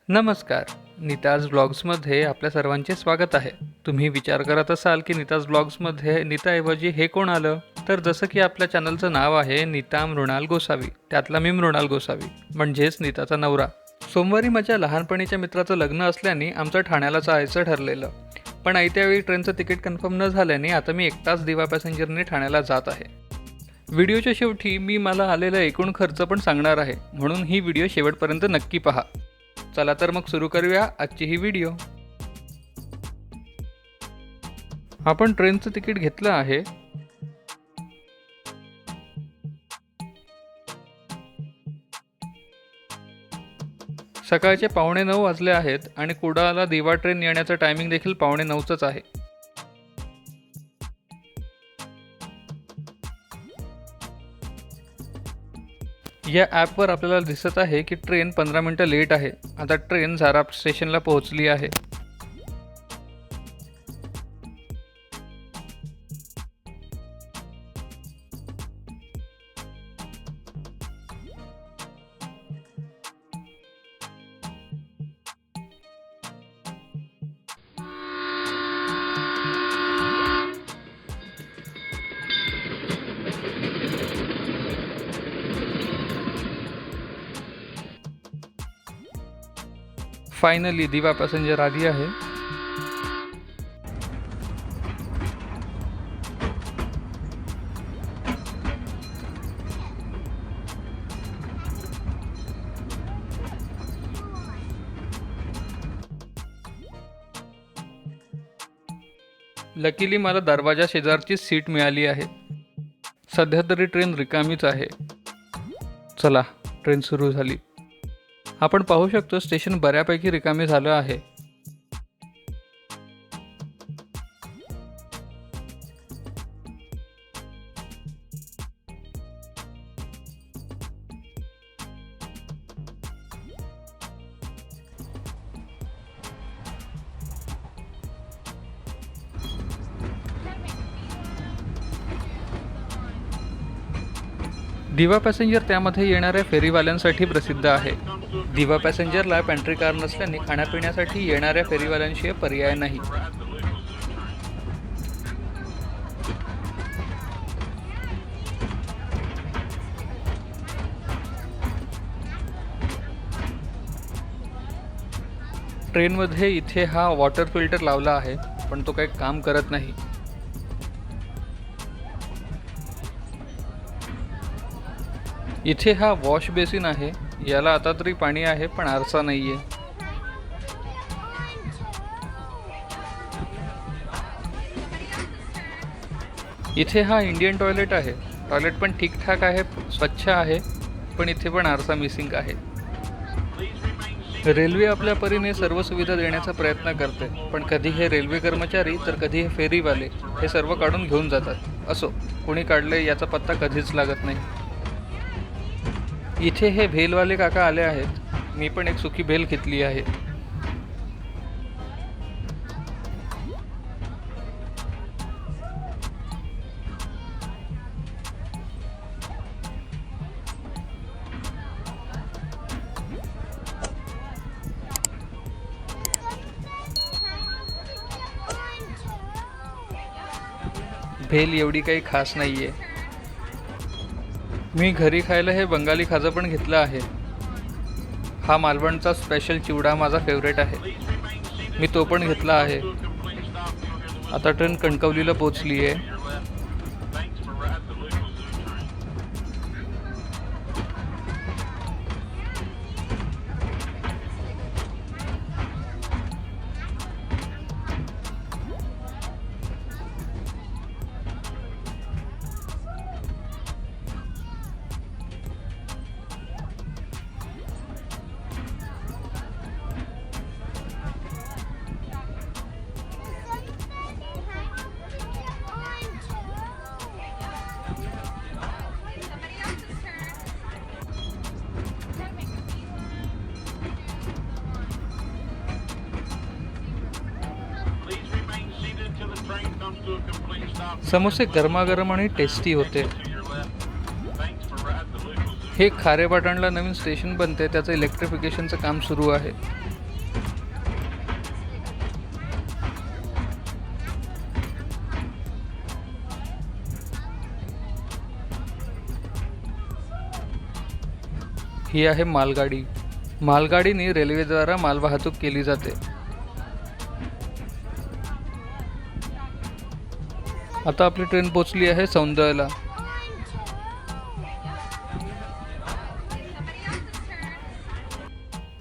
नमस्कार. नीताज ब्लॉग्समध्ये आपल्या सर्वांचे स्वागत आहे. तुम्ही विचार करत असाल की नीताज ब्लॉग्समध्ये नीताऐवजी हे कोण आलं? तर जसं की आपल्या चॅनलचं नाव आहे नीता मृणाल गोसावी, त्यातला मी मृणाल गोसावी म्हणजेच नीताचा नवरा. सोमवारी माझ्या लहानपणीच्या मित्राचं लग्न असल्याने आमचं ठाण्याला जायचं ठरलेलं, पण त्यावेळी ट्रेनचं तिकीट कन्फर्म न झाल्याने आता मी एकटाच दिवा पॅसेंजरने ठाण्याला जात आहे. व्हिडिओच्या शेवटी मी मला आलेला एकूण खर्च पण सांगणार आहे, म्हणून ही व्हिडिओ शेवटपर्यंत नक्की पहा. चला तर मग सुरू करूया आजची ही व्हिडिओ. आपण ट्रेनचं तिकीट घेतलं आहे. सकाळचे 8:45 वाजले आहेत आणि कुडाळला दिवा ट्रेन येण्याचं टायमिंग देखील 8:45च आहे. या ॲपवर आपल्याला दिसत आहे की ट्रेन 15 मिनिटं लेट आहे. आता ट्रेन झारा स्टेशनला पोहोचली आहे. फायनली दिवा पॅसेंजर आली आहे. लकीली मला दरवाजा शेजारची सीट मिळाली आहे. सध्या तरी ट्रेन रिकामीच आहे. चला, ट्रेन सुरू झाली. आपण पाहू शकतो स्टेशन बऱ्यापैकी रिकामे झालं आहे. दिवा पॅसेंजर त्यामध्ये येणाऱ्या फेरीवाल्यांसाठी प्रसिद्ध आहे. दिवा पॅसेंजरला पॅन्ट्री कार नसल्याने खाण्यापिण्यासाठी येणाऱ्या फेरीवाल्यांशिवाय पर्याय नाही. ट्रेनमध्ये इथे हा वॉटर फिल्टर लावला आहे, पण तो काही काम करत नाही. इथे हा वॉश बेसिन आहे. याला आता तरी पाणी आहे, पण आरसा नाहीये. इथे हा इंडियन टॉयलेट आहे. टॉयलेट पण ठीकठाक आहे, स्वच्छ आहे, पण इथे पण आरसा मिसिंग आहे. रेल्वे आपल्या परीने सर्व सुविधा देण्याचा प्रयत्न करते, पण कधी हे रेल्वे कर्मचारी तर कधी हे फेरीवाले हे सर्व काढून घेऊन जातात. असो, कोणी काढले याचा पत्ता कधीच लागत नाही. इथे हे भेलवाले काका आले आहेत. मी पण एक सुकी भेल घेतली आहे. भेल एवढी काही खास नाहीये. मी घरी खायला हे बंगाली खाजा पण घेतलं आहे. हा मालवणचा स्पेशल चिवडा माझा फेवरेट आहे. मी तो पण घेतला आहे. आता ट्रेन कणकवलीला पोचली आहे. समोसे गरमागरम आणि टेस्टी होते. हे खारेपाटणला नवीन स्टेशन बनते, त्याचं इलेक्ट्रिफिकेशनचं काम सुरू आहे. ही आहे मालगाडी. मालगाडीने रेल्वेद्वारा मालवाहतूक केली जाते. आता आपली ट्रेन पोहोचली आहे सौंदर्याला.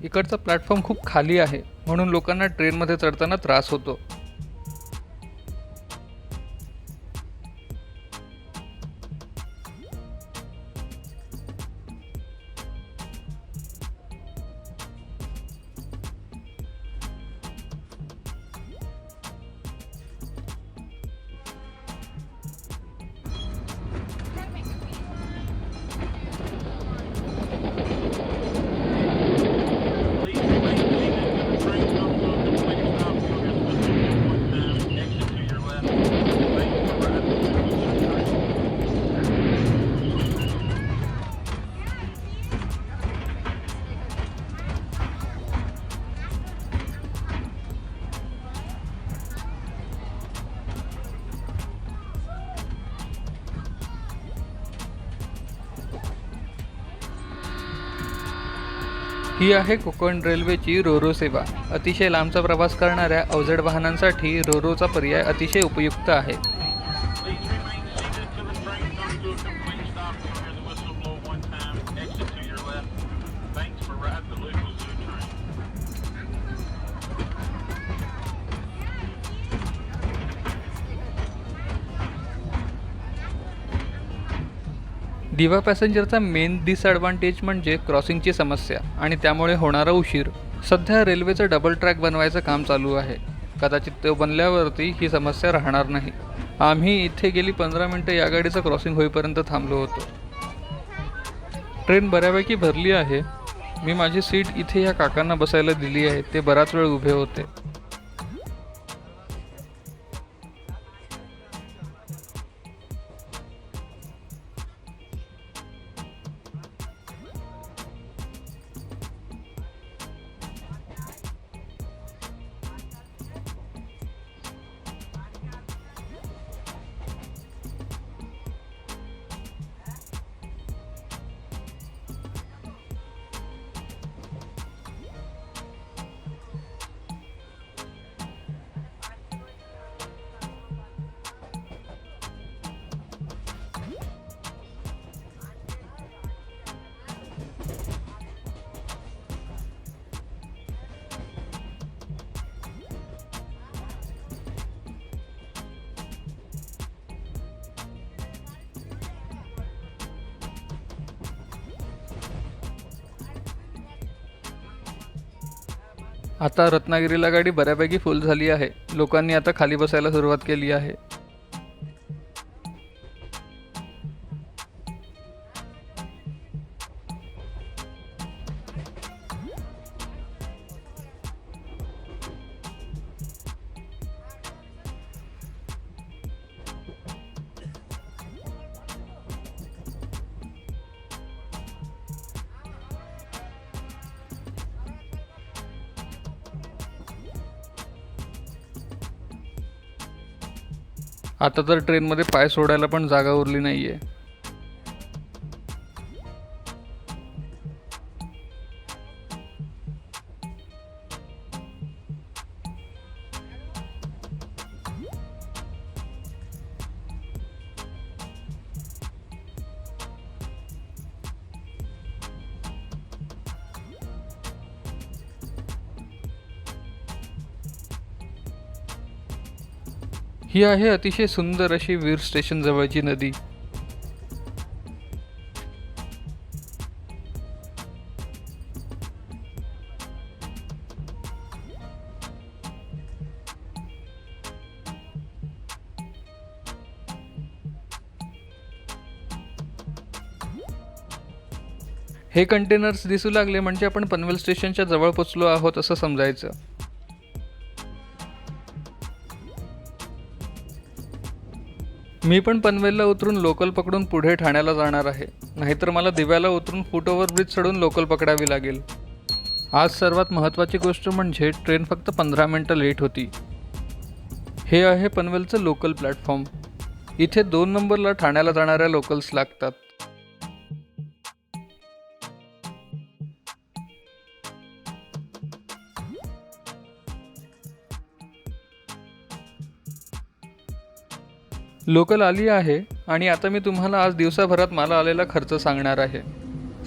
इकडचा प्लॅटफॉर्म खूप खाली आहे, म्हणून लोकांना ट्रेनमध्ये चढताना त्रास होतो. ही आहे कोकण रेल्वेची रोरो सेवा. अतिशय लांबचा प्रवास करणाऱ्या अवजड वाहनांसाठी रोरोचा पर्याय अतिशय उपयुक्त आहे. दिवा पॅसेंजरचा मेन डिसॲडव्हान्टेज म्हणजे क्रॉसिंगची समस्या आणि त्यामुळे होणारा उशीर. सध्या रेल्वेचं डबल ट्रॅक बनवायचं काम चालू आहे. कदाचित तो बनल्यावरती ही समस्या राहणार नाही. आम्ही इथे गेली 15 मिनटं या गाडीचं क्रॉसिंग होईपर्यंत थांबलो होतो. ट्रेन बऱ्यापैकी भरली आहे. मी माझी सीट इथे या काकांना बसायला दिली आहे. ते बराच वेळ उभे होते. आता रत्नागिरीला गाडी बऱ्यापैकी फुल झाली आहे. लोकांनी आता खाली बसायला सुरुवात केली आहे. आता तर ट्रेनमध्ये पाय सोडायला पण जागा उरली नाहीये. ही आहे अतिशय सुंदर अशी वीर स्टेशन जवळची नदी. हे कंटेनर्स दिसू लागले म्हणजे आपण पनवेल स्टेशनच्या जवळ पोचलो आहोत असं समजायचं. मी पण पनवेलला उतरून लोकल पकडून पुढे ठाण्याला जाणार आहे. नाहीतर मला दिव्याला उतरून फुटओव्हर ब्रिज चढून लोकल पकडावी लागेल. आज सर्वात महत्त्वाची गोष्ट म्हणजे ट्रेन फक्त 15 मिनटं लेट होती. हे आहे पनवेलचं लोकल प्लॅटफॉर्म. इथे 2 नंबरला ठाण्याला जाणाऱ्या लोकल्स लागतात. लोकल आली आहे आणि आता मी तुम्हाला आज दिवसाभरात मला आलेला खर्च सांगणार आहे.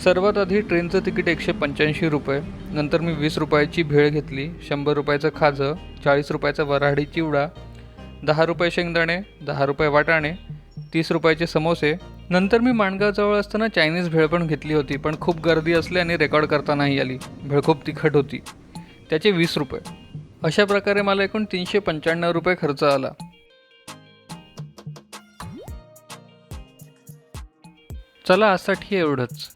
सर्वात आधी ट्रेनचं तिकीट 185 रुपये, नंतर मी 20 रुपयाची भेळ घेतली, 100 रुपयाचं खाजं, 40 रुपयाचा वऱ्हाडी चिवडा, 10 रुपये शेंगदाणे, 10 रुपये वाटाणे, 30 रुपयाचे समोसे. नंतर मी माणगावजवळ असताना चायनीज भेळ पण घेतली होती, पण खूप गर्दी असल्याने रेकॉर्ड करता नाही आली. भेळ खूप तिखट होती, त्याचे 20 रुपये. अशा प्रकारे मला एकूण 395 रुपये खर्च आला. चला आजसाठी एवढंच.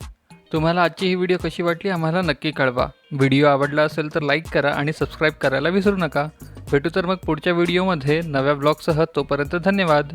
तुम्हाला आजची ही व्हिडिओ कशी वाटली आम्हाला नक्की कळवा. व्हिडिओ आवडला असेल तर लाईक करा आणि सबस्क्राईब करायला विसरू नका. भेटू तर मग पुढच्या व्हिडिओमध्ये नव्या ब्लॉगसह. तोपर्यंत धन्यवाद.